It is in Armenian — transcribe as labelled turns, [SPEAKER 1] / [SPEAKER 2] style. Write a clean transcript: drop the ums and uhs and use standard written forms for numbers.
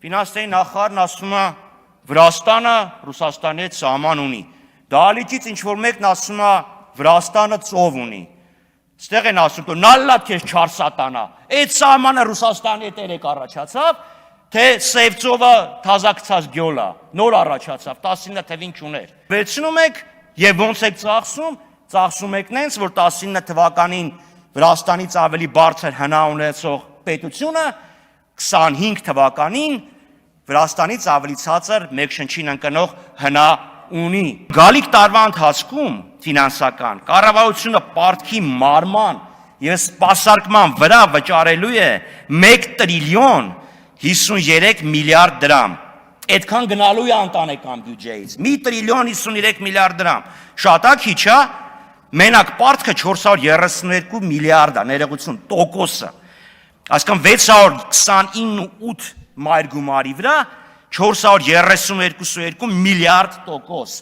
[SPEAKER 1] Ֆինանսների նախարարն ասում է Վրաստանը Ռուսաստանի հետ սահման ունի։ Դահլիճից ինչ-որ մեկն ասում է Վրաստանը ծով ունի։ Ստեղ են ասում, որ նալլա քեզ չար սատանա։ Այդ սահմանը Ռուսաստանի հետ երեք առաջացավ, թե Սևծովը թազակցած գյոլա, նոր առաջացավ, 19 թվին չուներ։ Վերցնում եք եւ ոնց եք ծախսում եք նենց, որ 19 թվականին Վրաստանից ավելի բարձր հնա ունեցող պետությունը 25 թվականին Վրաստանից ավելի ցածր մեկ շնչին ընկնող հնա ունի։ Գալիք տարվա ընթացքում ֆինանսական կառավարությունը պարտքի մարման եւ սպասարկման վրա վճարելու է 1 տրիլիոն 53 միլիարդ դրամ։ Այդքան գնալու է ընտանեկան բյուջեից։ 1 տրիլիոն 53 միլիարդ դրամ։ Շատ է, քիչ է։ Մենակ պարտքը 432 միլիարդ է, ներողություն, տոկոսը։ Այսինքն 629.8 մայր գումարի վրա 432 միլիարդ տոկոս։